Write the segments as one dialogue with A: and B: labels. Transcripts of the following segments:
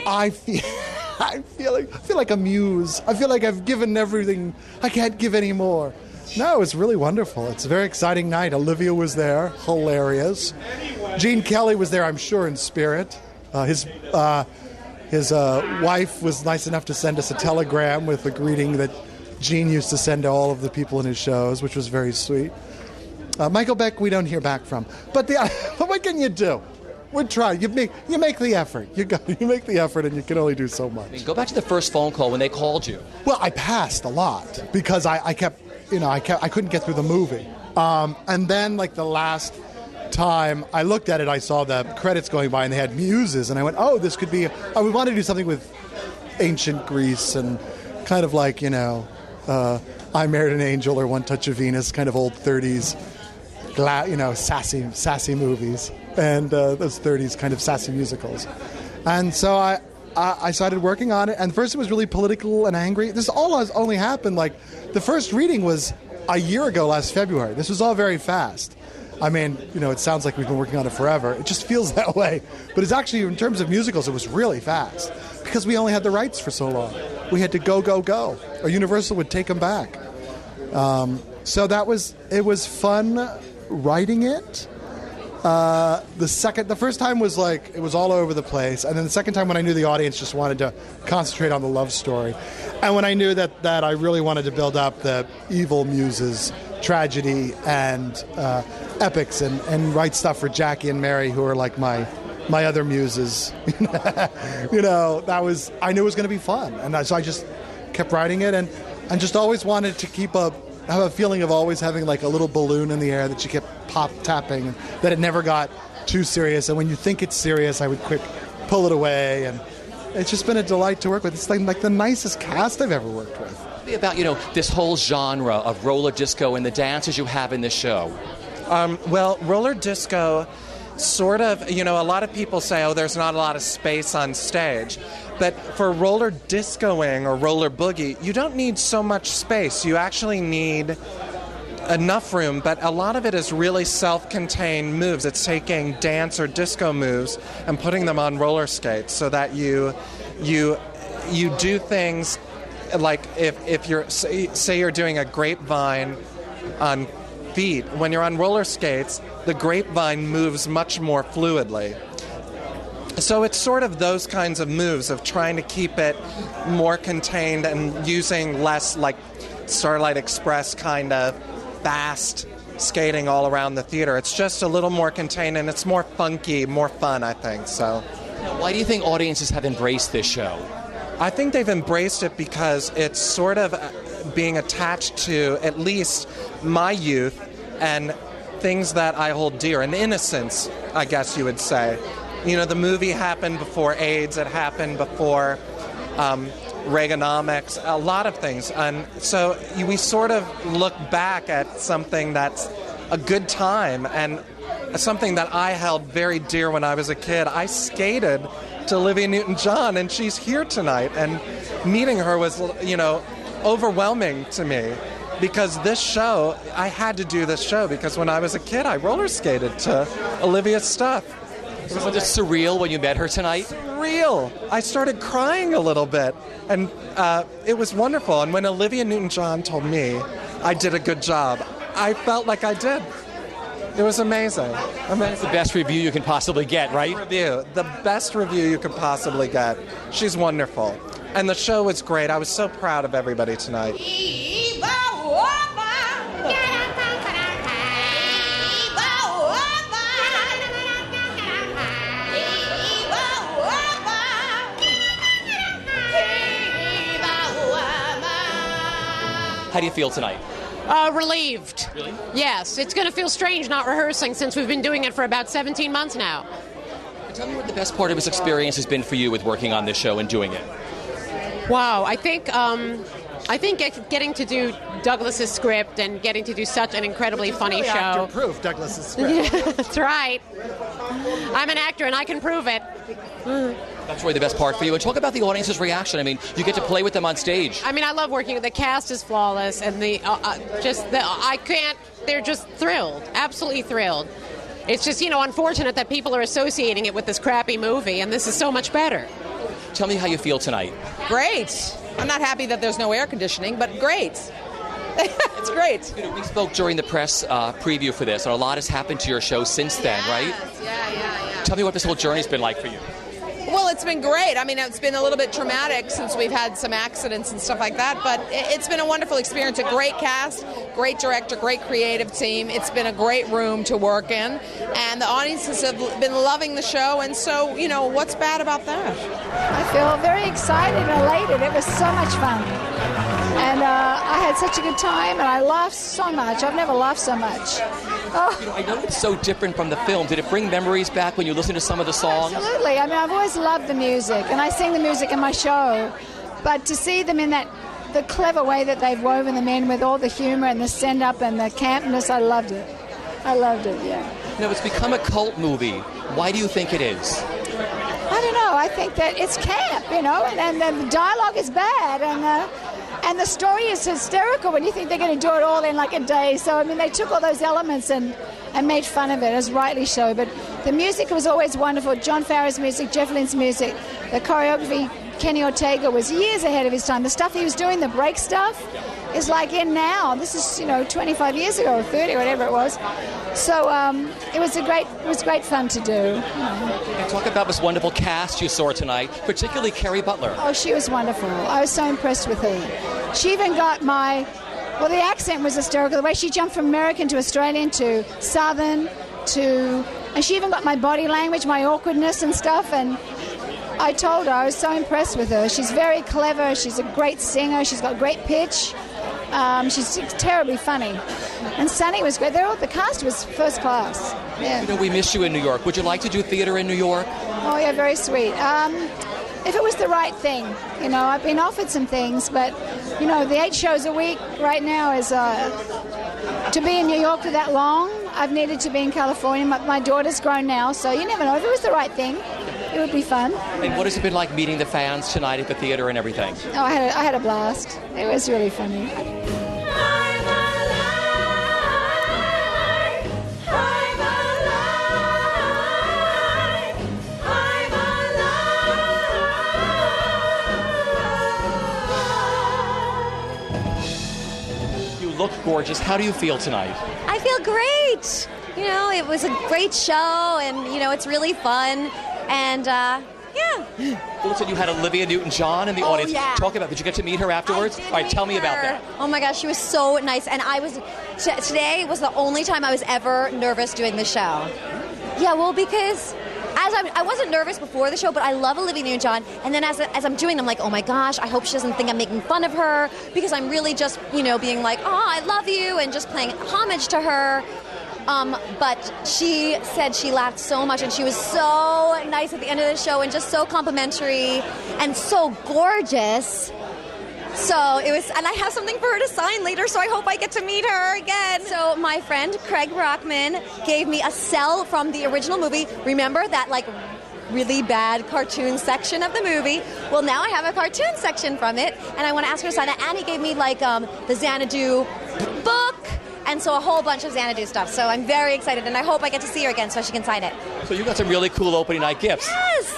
A: I feel like a muse. I feel like I've given everything. I can't give any more. No, it's really wonderful. It's a very exciting night. Olivia was there, hilarious. Gene Kelly was there, I'm sure, in spirit. His wife was nice enough to send us a telegram with a greeting that Gene used to send to all of the people in his shows, which was very sweet. Michael Beck, we don't hear back from. But what can you do? We're trying. You make the effort. You make the effort, and you can only do so much.
B: I mean, go back to the first phone call when they called you.
A: Well, I passed a lot because I couldn't get through the movie. And then, like the last time I looked at it, I saw the credits going by, and they had muses, and I went, "Oh, this could be." I would want to do something with ancient Greece and kind of like I Married an Angel or One Touch of Venus, kind of old 30s, sassy movies, and those 30s kind of sassy musicals. And so I started working on it, and first it was really political and angry. This all has only happened, like, the first reading was a year ago last February. This was all very fast. I mean, it sounds like we've been working on it forever. It just feels that way. But it's actually, in terms of musicals, it was really fast because we only had the rights for so long. We had to go, or Universal would take them back. So it was fun writing it. The first time was like, it was all over the place. And then the second time when I knew the audience just wanted to concentrate on the love story. And when I knew that I really wanted to build up the evil muses, tragedy and epics and write stuff for Jackie and Mary, who are like my other muses. I knew it was going to be fun. And so I just kept writing it and just always wanted to have a feeling of always having like a little balloon in the air that you kept tapping, and that it never got too serious. And when you think it's serious, I would quick pull it away. And it's just been a delight to work with. It's like the nicest cast I've ever worked with.
B: About, this whole genre of roller disco and the dances you have in the show.
C: Well, roller disco sort of, a lot of people say, oh, there's not a lot of space on stage. But for roller discoing or roller boogie, you don't need so much space. You actually need enough room, but a lot of it is really self-contained moves. It's taking dance or disco moves and putting them on roller skates so that you do things like if you're, say you're doing a grapevine on feet, when you're on roller skates, the grapevine moves much more fluidly. So it's sort of those kinds of moves of trying to keep it more contained and using less like Starlight Express kind of fast skating all around the theater. It's just a little more contained and it's more funky, more fun, I think. So,
B: why do you think audiences have embraced this show?
C: I think they've embraced it because it's sort of being attached to at least my youth and things that I hold dear, and innocence, I guess you would say. The movie happened before AIDS, it happened before Reaganomics, a lot of things. And so we sort of look back at something that's a good time and something that I held very dear when I was a kid. I skated to Olivia Newton-John, and she's here tonight. And meeting her was, overwhelming to me. Because this show, I had to do this show because when I was a kid, I roller skated to Olivia's stuff.
B: Was it surreal when you met her tonight?
C: Surreal. I started crying a little bit, and it was wonderful. And when Olivia Newton-John told me I did a good job, I felt like I did. It was amazing.
B: It's the best review you can possibly get, right?
C: The best review you could possibly get. She's wonderful. And the show was great. I was so proud of everybody tonight.
B: How do you feel tonight?
D: Relieved.
B: Really?
D: Yes. It's going to feel strange not rehearsing since we've been doing it for about 17 months now.
B: Tell me what the best part of this experience has been for you with working on this show and doing it.
D: Wow. I think getting to do Douglas's script and getting to do such an incredibly funny show.
A: Actor-proof Douglas's script.
D: That's right. I'm an actor and I can prove it.
B: That's really the best part for you. And talk about the audience's reaction. I mean, you get to play with them on stage.
D: I mean, I love working with the cast is flawless, and they're just thrilled, absolutely thrilled. It's just, unfortunate that people are associating it with this crappy movie, and this is so much better.
B: Tell me how you feel tonight.
E: Great. I'm not happy that there's no air conditioning, but great. It's great.
B: You know, we spoke during the press preview for this, and a lot has happened to your show since then, right?
E: Yeah.
B: Tell me what this whole journey's been like for you.
E: Well, it's been great. I mean, it's been a little bit traumatic since we've had some accidents and stuff like that, but it's been a wonderful experience. A great cast, great director, great creative team. It's been a great room to work in, and the audiences have been loving the show, and so, you know, what's bad about that?
F: I feel very excited and elated. It was so much fun. And I had such a good time, and I laughed so much. I've never laughed so much. Oh.
B: You know, I know it's so different from the film. Did it bring memories back when you listen to some of the songs?
F: Absolutely. I mean, I've always loved the music, and I sing the music in my show. But to see them in the clever way that they've woven them in with all the humor and the send-up and the campness, I loved it. Yeah.
B: You know, it's become a cult movie. Why do you think it is?
F: I don't know. I think that it's camp, you know, and the dialogue is bad, and the story is hysterical when you think they're going to do it all in like a day. So, I mean, they took all those elements and made fun of it, as rightly so. But the music was always wonderful. John Farrah's music, Jeff Lynne's music, the choreography, Kenny Ortega was years ahead of his time. The stuff he was doing, the break stuff, is like in now. This is, 25 years ago or 30, whatever it was. So it was great fun to do.
B: And talk about this wonderful cast you saw tonight, particularly Kerry Butler.
F: Oh, she was wonderful. I was so impressed with her. She even got the accent was hysterical. The way she jumped from American to Australian to Southern and she even got my body language, my awkwardness and stuff. And I told her I was so impressed with her. She's very clever. She's a great singer. She's got great pitch. She's terribly funny. And Sunny was great. The cast was first class. Yeah.
B: You know, we missed you in New York. Would you like to do theater in New York?
F: Oh, yeah, very sweet. If it was the right thing, I've been offered some things, but, the 8 shows a week right now is, to be in New York for that long, I've needed to be in California. My daughter's grown now, so you never know. If it was the right thing, it would be fun.
B: And what has it been like meeting the fans tonight at the theater and everything?
F: Oh, I had a blast. It was really funny.
B: Look gorgeous. How do you feel tonight?
G: I feel great. It was a great show, and it's really fun, and yeah.
B: Listen, you had Olivia Newton-John in the audience.
G: Yeah.
B: Talk about. Did you get to meet her afterwards? All right, tell me about that.
G: Oh my gosh, she was so nice, and today was the only time I was ever nervous doing the show. Yeah, well, because I wasn't nervous before the show, but I love Olivia Newton-John. And then as I'm doing, I'm like, oh my gosh, I hope she doesn't think I'm making fun of her, because I'm really just, being like, oh, I love you, and just paying homage to her. But she said she laughed so much, and she was so nice at the end of the show, and just so complimentary, and so gorgeous. So it was, and I have something for her to sign later, so I hope I get to meet her again. So my friend Craig Brockman gave me a cell from the original movie. Remember that really bad cartoon section of the movie? Well, now I have a cartoon section from it, and I want to ask her to sign it. And he gave me the Xanadu book, and so a whole bunch of Xanadu stuff. So I'm very excited, and I hope I get to see her again so she can sign it.
B: So you got some really cool opening night gifts.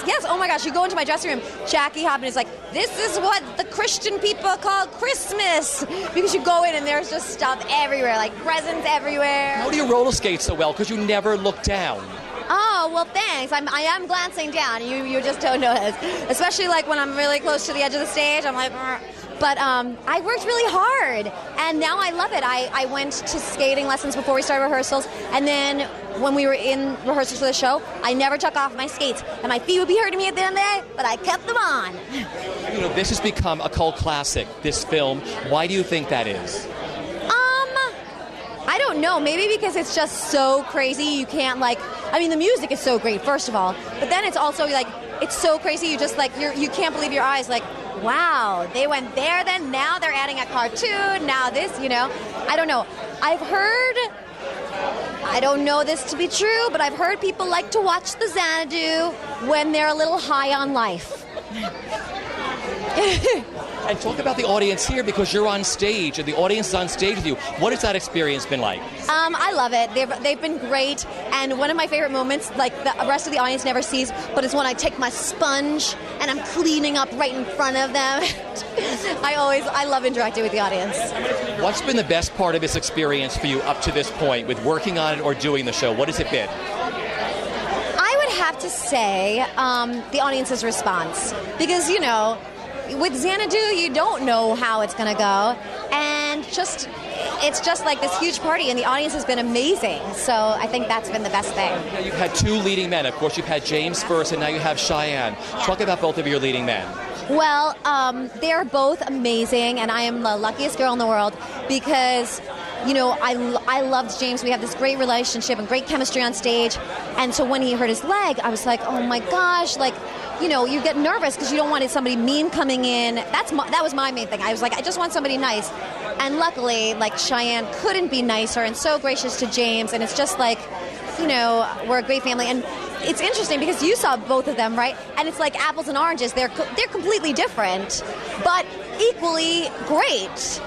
G: Yes. Oh my gosh, you go into my dressing room, Jackie Hoffman is like, this is what the Christian people call Christmas. Because you go in and there's just stuff everywhere, like presents everywhere.
B: How do you roller skate so well? Because you never look down.
G: Oh, well, thanks. I am glancing down. You just don't notice. Especially when I'm really close to the edge of the stage, I'm like, Argh. But I worked really hard, and now I love it. I went to skating lessons before we started rehearsals, and then when we were in rehearsals for the show, I never took off my skates, and my feet would be hurting me at the end of the day, but I kept them on.
B: This has become a cult classic, this film. Why do you think that is?
G: I don't know. Maybe because it's just so crazy. You can't the music is so great, first of all, but then it's also it's so crazy. You just you can't believe your eyes. Wow, they went there then. Now they're adding a cartoon. Now this, I don't know. I've heard, I don't know this to be true, but I've heard people like to watch the Xanadu when they're a little high on life.
B: And talk about the audience here, because you're on stage and the audience is on stage with you. What has that experience been like?
G: I love it. They've been great. And one of my favorite moments, like the rest of the audience never sees, but is when I take my sponge and I'm cleaning up right in front of them. I love interacting with the audience.
B: What's been the best part of this experience for you up to this point with working on it or doing the show? What has it been?
G: I would have to say the audience's response. Because, you know, with Xanadu, you don't know how it's going to go. And it's just like this huge party, and the audience has been amazing. So I think that's been the best thing.
B: Now you've had two leading men. Of course, you've had James first, and now you have Cheyenne.
G: Yeah.
B: Talk about both of your leading men.
G: Well, they're both amazing, and I am the luckiest girl in the world because, you know, I loved James. We have this great relationship and great chemistry on stage. And so when he hurt his leg, I was like, oh my gosh, like, you know, you get nervous because you don't want somebody mean coming in. That was my main thing. I was like, I just want somebody nice. And luckily, like, Cheyenne couldn't be nicer and so gracious to James. And it's just like, you know, we're a great family. And it's interesting because you saw both of them, right? And it's like apples and oranges. They're completely different, but equally great.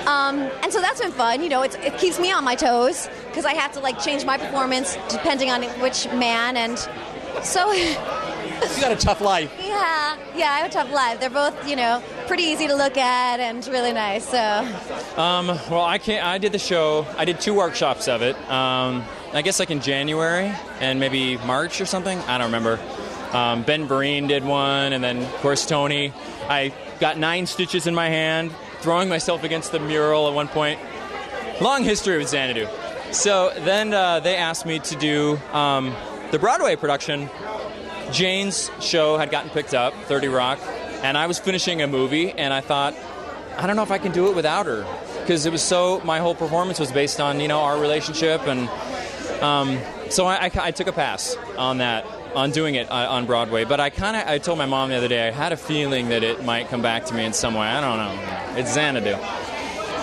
G: And so that's been fun. You know, it keeps me on my toes because I have to, like, change my performance depending on which man. And so...
B: You got a tough life.
G: Yeah, I have a tough life. They're both, you know, pretty easy to look at and really nice. So,
H: well, I did the show. I did 2 workshops of it. I guess like in January and maybe March or something. I don't remember. Ben Vereen did one, and then of course Tony. I got 9 stitches in my hand, throwing myself against the mural at one point. Long history with Xanadu. So then they asked me to do the Broadway production. Jane's show had gotten picked up, 30 Rock, and I was finishing a movie, and I thought, I don't know if I can do it without her, because it was my whole performance was based on, you know, our relationship, and so I took a pass on that, on doing it on Broadway. But I told my mom the other day, I had a feeling that it might come back to me in some way. I don't know. It's Xanadu.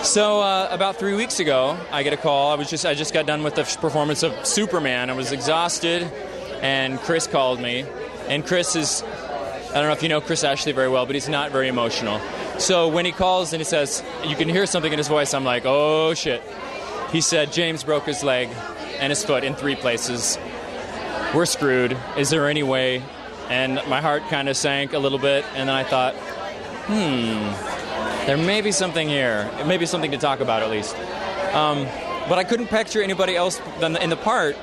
H: So about 3 weeks ago, I get a call. I just got done with the performance of Superman. I was exhausted. And Chris called me, and Chris is, I don't know if you know Chris Ashley very well, but he's not very emotional. So when he calls and he says, you can hear something in his voice, I'm like, oh shit. He said, James broke his leg and his foot in 3 places. We're screwed. Is there any way? And my heart kind of sank a little bit, and then I thought, there may be something here. It may be something to talk about at least. But I couldn't picture anybody else in the part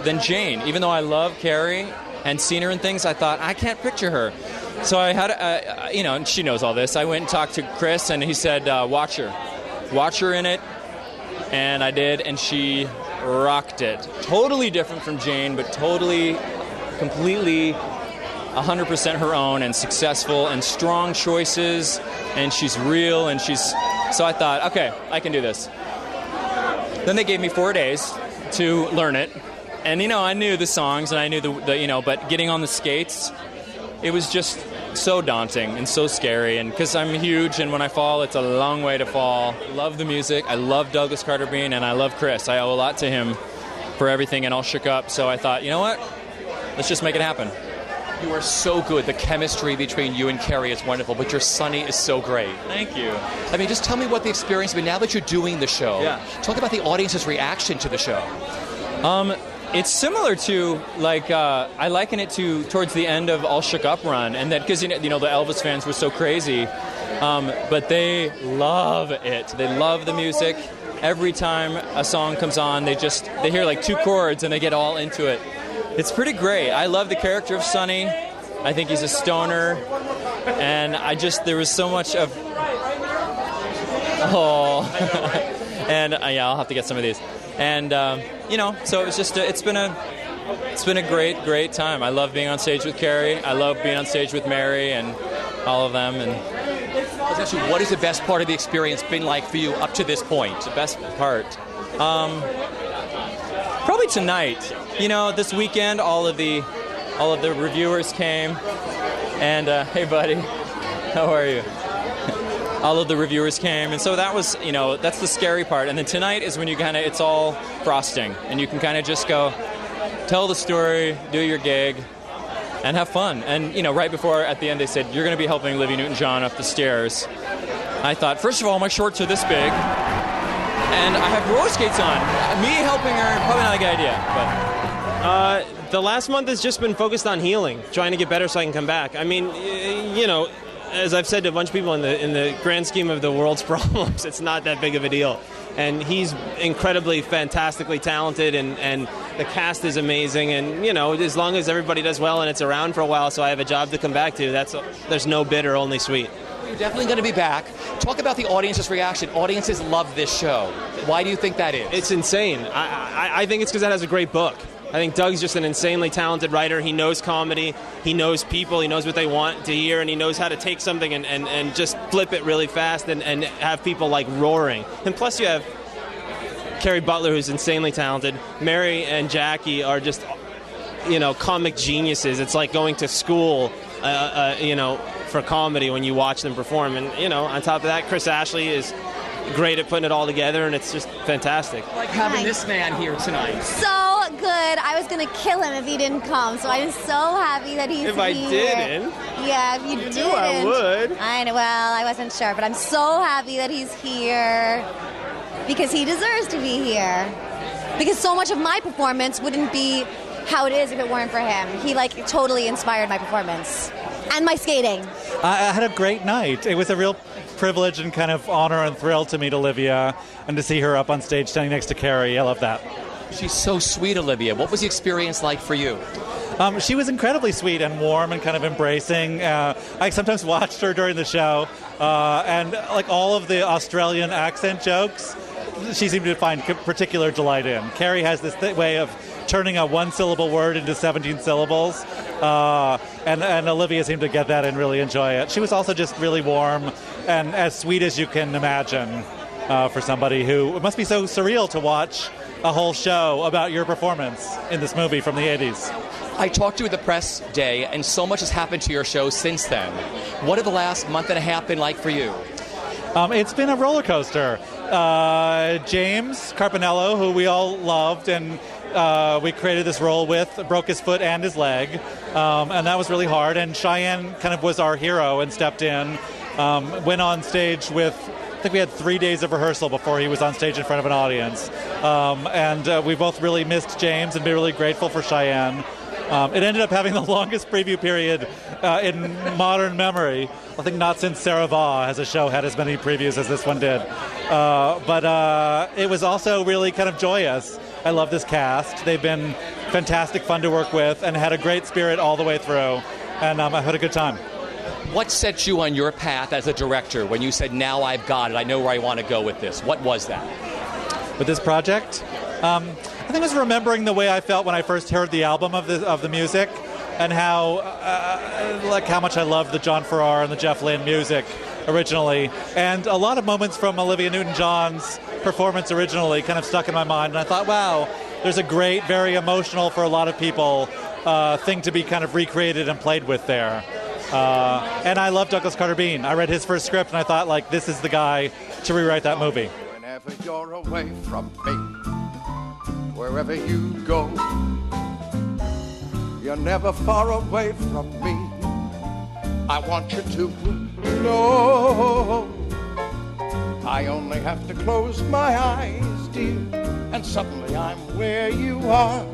H: than Jane. Even though I love Kerry and seen her and things, I thought, I can't picture her. So I had, you know, and she knows all this. I went and talked to Chris, and he said, watch her. Watch her in it. And I did, and she rocked it. Totally different from Jane, but totally, completely 100% her own and successful and strong choices, and she's real, and so I thought, okay, I can do this. Then they gave me 4 days to learn it. And, you know, I knew the songs, and I knew the you know, but getting on the skates, it was just so daunting and so scary. And because I'm huge, and when I fall, it's a long way to fall. Love the music. I love Douglas Carter Beane, and I love Chris. I owe a lot to him for everything, and all shook up. So I thought, you know what? Let's just make it happen.
B: You are so good. The chemistry between you and Kerry is wonderful, but your Sonny is so great.
H: Thank you.
B: I mean, just tell me what the experience has been now that you're doing the show.
H: Yeah.
B: Talk about the audience's reaction to the show.
H: It's similar to, like, I liken it to towards the end of All Shook Up run, and that because you know the Elvis fans were so crazy, but they love it. They love the music. Every time a song comes on, they hear like 2 chords and they get all into it. It's pretty great. I love the character of Sonny. I think he's a stoner, and there was so much of and yeah, I'll have to get some of these. And you know, so it's been a great time. I love being on stage with Kerry. I love being on stage with Mary and all of them. And
B: essentially, what is the best part of the experience been like for you up to this point?
H: The best part, probably tonight. You know, this weekend, all of the reviewers came, and hey, buddy, how are you? All of the reviewers came, and so that was, you know, that's the scary part. And then tonight is when you it's all frosting, and you can kind of just go, tell the story, do your gig, and have fun. And, right before, at the end, they said, you're going to be helping Olivia Newton-John up the stairs. I thought, first of all, my shorts are this big, and I have roller skates on. Me helping her, probably not a good idea, but...
I: The last month has just been focused on healing, trying to get better so I can come back. I mean, as I've said to a bunch of people, in the grand scheme of the world's problems, it's not that big of a deal. And he's incredibly, fantastically talented, and the cast is amazing. And, as long as everybody does well and it's around for a while so I have a job to come back to, there's no bitter, only sweet.
B: You're definitely going to be back. Talk about the audience's reaction. Audiences love this show. Why do you think that is?
I: It's insane. I think it's because it has a great book. I think Doug's just an insanely talented writer. He knows comedy, he knows people, he knows what they want to hear, and he knows how to take something and just flip it really fast and have people like roaring. And plus you have Kerry Butler, who's insanely talented. Mary and Jackie are just, comic geniuses. It's like going to school, for comedy when you watch them perform. And, on top of that, Chris Ashley is great at putting it all together, and it's just fantastic.
B: Like having this man here tonight.
G: So good. I was going to kill him if he didn't come, so I'm so happy that he's here.
I: If I didn't?
G: Yeah, if you didn't.
I: Knew I would.
G: I know, well, I wasn't sure, but I'm so happy that he's here because he deserves to be here. Because so much of my performance wouldn't be how it is if it weren't for him. He, totally inspired my performance. And my skating.
J: I had a great night. It was a real privilege and kind of honor and thrill to meet Olivia and to see her up on stage standing next to Kerry. I love that.
B: She's so sweet, Olivia. What was the experience like for you?
J: She was incredibly sweet and warm and kind of embracing. I sometimes watched her during the show, and all of the Australian accent jokes, she seemed to find particular delight in. Kerry has this way of turning a one-syllable word into 17 syllables, and Olivia seemed to get that and really enjoy it. She was also just really warm and as sweet as you can imagine for somebody who... It must be so surreal to watch a whole show about your performance in this movie from the 80s.
B: I talked to you at the press day, and so much has happened to your show since then. What have the last month and a half been like for you?
J: It's been a roller coaster. James Carpinello, who we all loved and we created this role with, broke his foot and his leg, and that was really hard. And Cheyenne kind of was our hero and stepped in, went on stage with... I think we had 3 days of rehearsal before he was on stage in front of an audience. And we both really missed James and be really grateful for Cheyenne. It ended up having the longest preview period in modern memory. I think not since Sarah Vaugh has a show had as many previews as this one did. But it was also really kind of joyous. I love this cast. They've been fantastic fun to work with and had a great spirit all the way through. And I had a good time.
B: What set you on your path as a director when you said, now I've got it, I know where I want to go with this? What was that?
J: With this project? I think it was remembering the way I felt when I first heard the album of the music, and how much I loved the John Farrar and the Jeff Lynne music originally. And a lot of moments from Olivia Newton-John's performance originally kind of stuck in my mind. And I thought, wow, there's a great, very emotional for a lot of people thing to be kind of recreated and played with there. And I love Douglas Carter Beane. I read his first script and I thought, this is the guy to rewrite that movie.
K: Whenever you're away from me, wherever you go, you're never far away from me. I want you to know I only have to close my eyes, dear, and suddenly I'm where you are.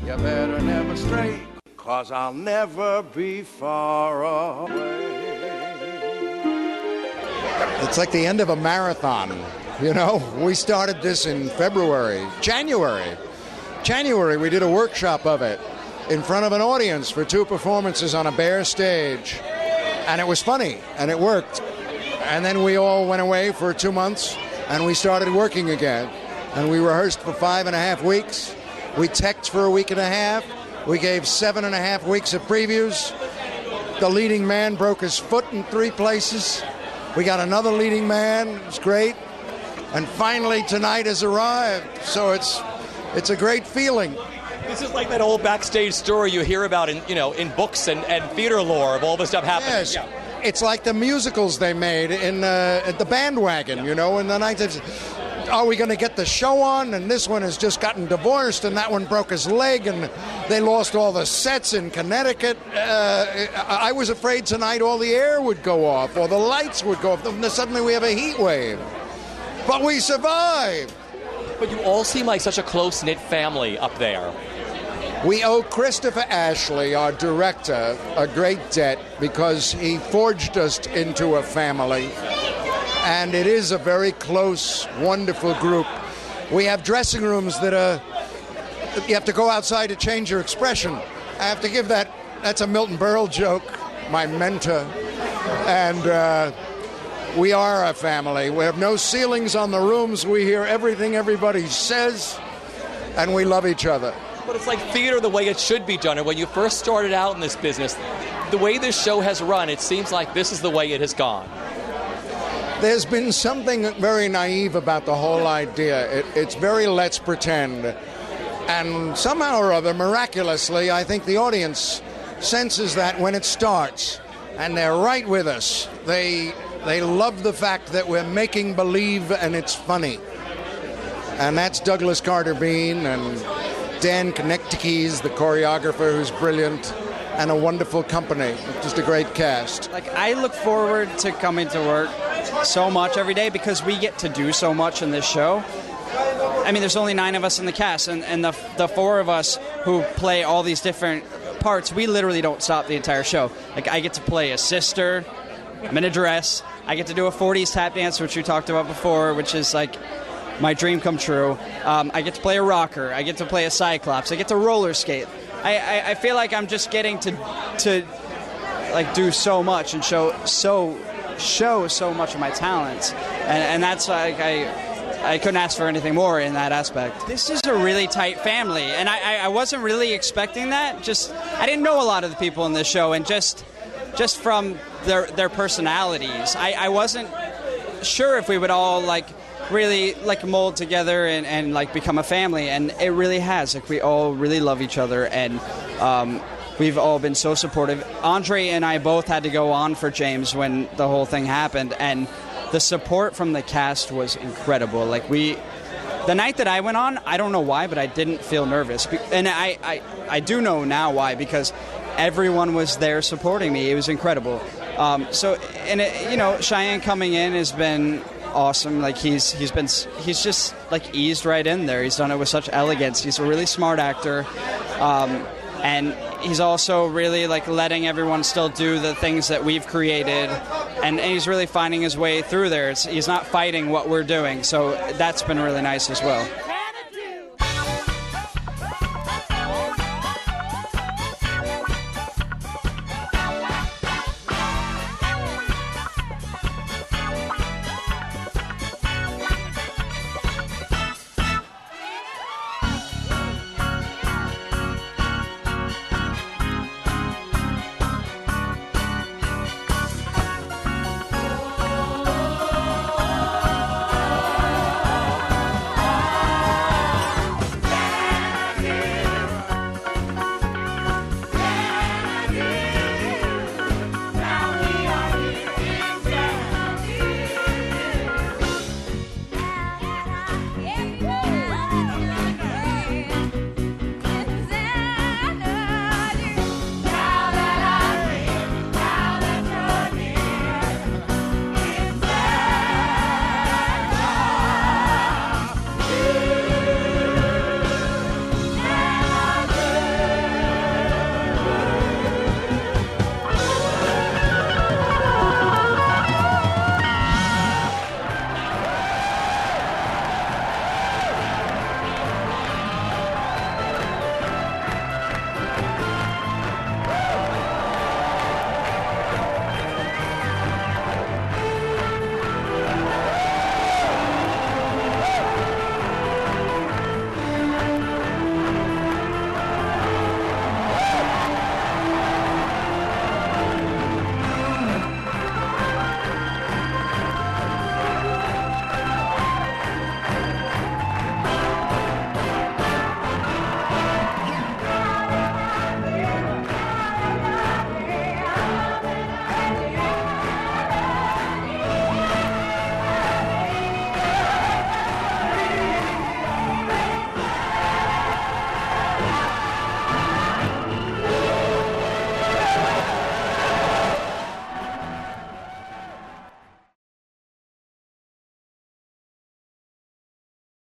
K: You better never stray, 'cause I'll never be far away.
L: It's like the end of a marathon, We started this in January, we did a workshop of it in front of an audience for 2 performances on a bare stage. And it was funny, and it worked. And then we all went away for 2 months, and we started working again. And we rehearsed for 5.5 weeks. We teched for a week and a half. We gave 7.5 weeks of previews. The leading man broke his foot in 3 places. We got another leading man. It was great. And finally tonight has arrived. So it's a great feeling.
B: This is like that old backstage story you hear about in books and theater lore of all this stuff happening.
L: Yes.
B: Yeah.
L: It's like the musicals they made in the Bandwagon, in the 19th. are we going to get the show on? And this one has just gotten divorced, and that one broke his leg, and they lost all the sets in Connecticut. I was afraid tonight all the air would go off, or the lights would go off. Suddenly we have a heat wave. But we survived.
B: But you all seem like such a close-knit family up there.
L: We owe Christopher Ashley, our director, a great debt because he forged us into a family. And it is a very close, wonderful group. We have dressing rooms that you have to go outside to change your expression. I have to give that's a Milton Berle joke, my mentor. And we are a family. We have no ceilings on the rooms. We hear everything everybody says, and we love each other.
B: But it's like theater the way it should be done. And when you first started out in this business, the way this show has run, it seems like this is the way it has gone.
L: There's been something very naive about the whole idea. It's very let's pretend. And somehow or other, miraculously, I think the audience senses that when it starts. And they're right with us. They love the fact that we're making believe and it's funny. And that's Douglas Carter Beane and Dan Knechtges, the choreographer, who's brilliant, and a wonderful company. Just a great cast.
M: Like, I look forward to coming to work so much every day because we get to do so much in this show. I mean, there's only 9 of us in the cast, and the 4 of us who play all these different parts, we literally don't stop the entire show. Like, I get to play a sister, I'm in a dress, I get to do a 40s tap dance, which we talked about before, which is like my dream come true. I get to play a rocker. I get to play a cyclops. I get to roller skate. I feel like I'm just getting to like do so much and show so much of my talents, and that's like I couldn't ask for anything more in that aspect. This is a really tight family, and I wasn't really expecting that. I didn't know a lot of the people in this show, and just from their personalities, I wasn't sure if we would all really mold together and become a family, and it really has. We all really love each other, and we've all been so supportive. Andre and I both had to go on for James when the whole thing happened, and the support from the cast was incredible. The night that I went on, I don't know why, but I didn't feel nervous, and I do know now why, because everyone was there supporting me. It was incredible. Cheyenne coming in has been awesome. He's just eased right in there. He's done it with such elegance. He's a really smart actor, and he's also really letting everyone still do the things that we've created, and he's really finding his way through there. He's not fighting what we're doing, so that's been really nice as well.